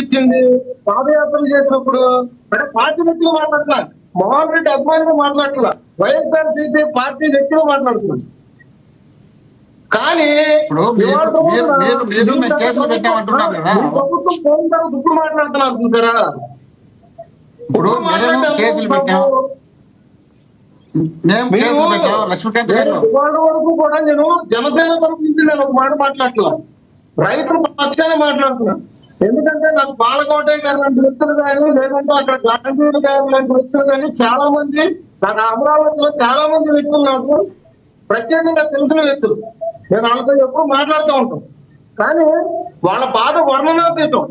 ఇచ్చింది పాదయాత్రలు చేసినప్పుడు అంటే పార్టీ వ్యక్తులు మాట్లాడుతున్నా, మోహన్ రెడ్డి అభిమానిగా మాట్లాడుతున్నా, వైఎస్ఆర్సీపీ పార్టీ వ్యక్తులు మాట్లాడుతున్నాను. కానీ ప్రభుత్వం పోయిన తర్వాత ఇప్పుడు మాట్లాడుతున్నారు చూసారా. ఇప్పుడు కేసులు పెట్టాం, ఇవాళ వరకు కూడా నేను జనసేన తరపు నుంచి నేను ఒక మాట మాట్లాడుతున్నా, రైతుల పక్షాన్ని మాట్లాడుతున్నా. ఎందుకంటే నాకు బాలకోటయ్య గారు లాంటి వ్యక్తులు కానీ, లేదంటే అక్కడ గాంధీలు గారు లాంటి వ్యక్తులు కానీ చాలా మంది, నాకు అమరావతిలో చాలా మంది వ్యక్తులు నాకు ప్రత్యేకంగా తెలిసిన వ్యక్తులు. నేను వాళ్ళతో ఎప్పుడు మాట్లాడుతూ ఉంటాను. కానీ వాళ్ళ బాధ వర్ణనాతీతం.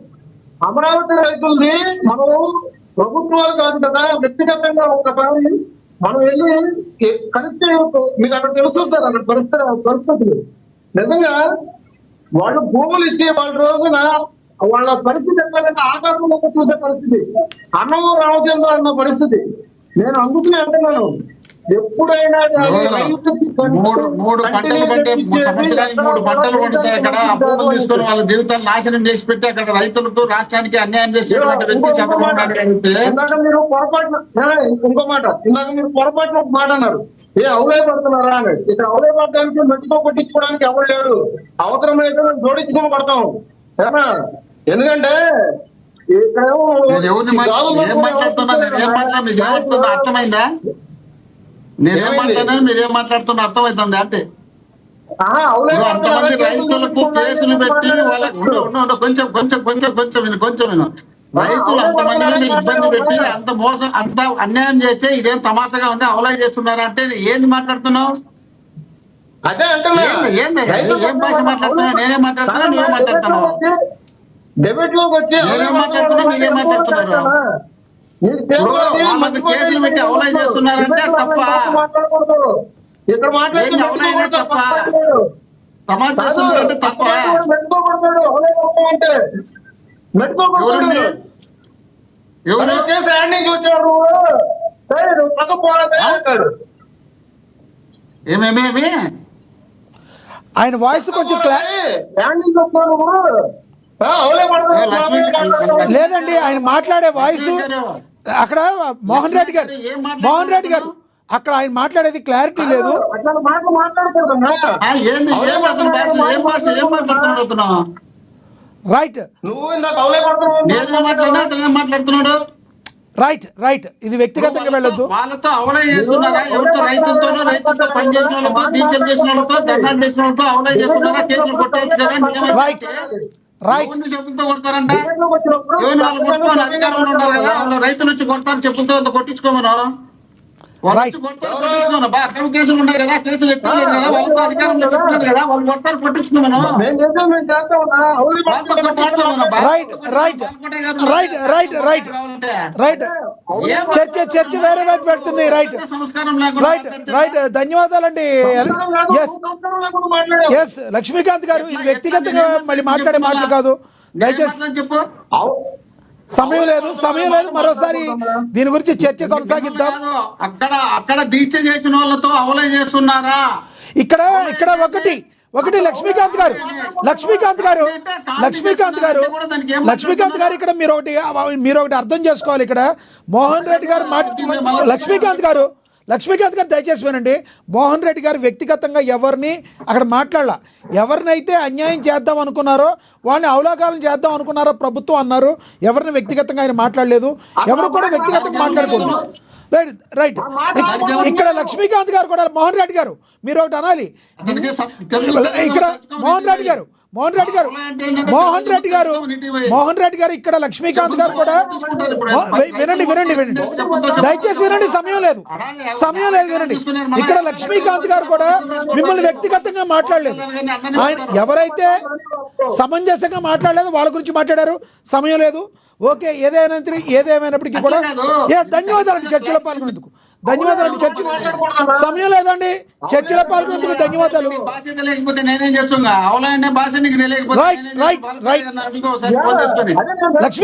అమరావతి రైతులది మనం ప్రభుత్వాలు కాదు కదా, వ్యక్తిగతంగా ఒకసారి మనం వెళ్ళి కలిస్తే మీకు అక్కడ తెలుస్తుంది సార్. అక్కడ పరిస్థితులు నిజంగా వాళ్ళు భూములు ఇచ్చి వాళ్ళ రోజున వాళ్ళ పరిస్థితి ఎట్లా ఆకాశంలోకి చూసే పరిస్థితి, అన్నము రామచంద్ర అన్న పరిస్థితి. నేను అందుకనే అంటున్నాను, ఎప్పుడైనా మూడు పంటలు పంటే సంవత్సరానికి 3 పంటలు పండుతాయి. అక్కడ అప్పులు తీసుకొని వాళ్ళ జీవితాలు నాశనం చేసి పెట్టి అక్కడ రైతులతో రాష్ట్రానికి అన్యాయం చేసేటువంటి వ్యక్తి చంద్రబాబు నాయుడు గారు. ఇందాక మీరు పొరపాటున ఇంకో మాట, ఇందాక మీరు పొరపాటున ఒక మాట అన్నారు, అవులే పడుతున్నారా అని. ఇక్కడ అవులే పడడానికి మట్టితో కొట్టించుకోవడానికి ఎవరు లేరు. అవసరమైతే మేము జోడించుకొని పడతాం. ఎందుకంటే అర్థమైందా? నేనేం మాట్లాడినా మీరేం మాట్లాడుతున్నా అర్థమవుతుంది అంటే. అంతమంది రైతులకు కేసులు పెట్టి వాళ్ళకి కొంచెం కొంచెం కొంచెం కొంచెం కొంచెం రైతులు అంతమంది మీద ఇబ్బంది పెట్టి అంత మోసం అంత అన్యాయం చేస్తే ఇదేం తమాషాగా ఉంది, అవలై చేస్తున్నారా అంటే ఏంది మాట్లాడుతున్నావు? అదే ఏం భాష మాట్లాడుతున్నావు? నేనేం మాట్లాడుతున్నా, నువ్వేం మాట్లాడుతున్నావు? డెబిట్ లోకి వచ్చి నేనేం మాట్లాడుతున్నా, మీరేం మాట్లాడుతున్నారు? వాళ్ళకి కేసులు పెట్టి అవలై చేస్తున్నారంటే తప్ప, ఇక్కడ అవలైనా తప్ప, తమాషా చేస్తున్నారంటే తప్ప. ఎవరు చూచారు ఏమేమి ఆయన వాయిస్ కొంచెం లేదండి, ఆయన మాట్లాడే వాయిస్ అక్కడ మోహన్ రెడ్డి గారు అక్కడ ఆయన మాట్లాడేది క్లారిటీ లేదు. రైట్ రైట్ రైట్ ఇది వ్యక్తిగతంగా వెళ్ళొద్దు. వాళ్ళతో అవలై చేస్తున్నారా? ఎవరితో? రైతులతోనో, రైతులతో పనిచేసిన వాళ్ళతో, డీజిల్ చేసిన వాళ్ళతో, ధర్నాలు చేసిన వాళ్ళతో అవలై చేస్తున్నారా? కేసులు కొట్టేయచ్చు కదా. రైట్ రైట్ చెప్పులతో కొడతారంట. ఏమైనా వాళ్ళు కొట్టుకోని అధికారంలో ఉన్నారు కదా, వాళ్ళు రైతులు వచ్చి కొడతారు చెప్పులతో, వాళ్ళతో కొట్టించుకోమను. అక్కడ కేసులు ఉన్నాయి కదా, కేసులు ఎత్తలేదు కదా, వాళ్ళతో అధికారంలో చెప్తున్నారు కదా, వాళ్ళు కొడతారు కొట్టించుకోమను. చర్చ వేరే వైపు వెళ్తుంది. రైట్ రైట్ రైట్ ధన్యవాదాలండి. ఎస్ లక్ష్మీకాంత్ గారు, ఇది వ్యక్తిగతంగా మళ్ళీ మాట్లాడే మాటలు కాదు, దయచేసి చెప్పు. సమయం లేదు మరోసారి దీని గురించి చర్చ కొనసాగిద్దాం. అక్కడ దీక్ష చేసిన వాళ్ళతో అవలై చేస్తున్నారా? ఇక్కడ ఒకటి లక్ష్మీకాంత్ గారు ఇక్కడ మీరు ఒకటి అర్థం చేసుకోవాలి. ఇక్కడ మోహన్ రెడ్డి గారు లక్ష్మీకాంత్ గారు దయచేసి వినండి. మోహన్ రెడ్డి గారు వ్యక్తిగతంగా ఎవరిని అక్కడ మాట్లాడాల. ఎవరినైతే అన్యాయం చేద్దాం అనుకున్నారో వాళ్ళని అవలోకనం చేద్దాం అనుకున్నారో ప్రభుత్వం అన్నారు. ఎవరిని వ్యక్తిగతంగా ఆయన మాట్లాడలేదు, ఎవరు కూడా వ్యక్తిగతంగా మాట్లాడకూడదు. రైట్ రైట్ ఇక్కడ లక్ష్మీకాంత్ గారు కూడా మోహన్ రెడ్డి గారు మీరు ఒకటి అనాలి. ఇక్కడ మోహన్ రెడ్డి గారు ఇక్కడ లక్ష్మీకాంత్ గారు కూడా వినండి దయచేసి వినండి, సమయం లేదు వినండి. ఇక్కడ లక్ష్మీకాంత్ గారు కూడా మిమ్మల్ని వ్యక్తిగతంగా మాట్లాడలేదు. ఆయన ఎవరైతే సమంజసంగా మాట్లాడలేదు వాళ్ళ గురించి మాట్లాడారు. సమయం లేదు. ఓకే, ఏదేమైనప్పటికీ కూడా ధన్యవాదాలండి చర్చలో పాల్గొనేందుకు. సమయం లేదండి, చర్చలో పాల్గొనేందుకు ధన్యవాదాలు. Right right right Lakshmi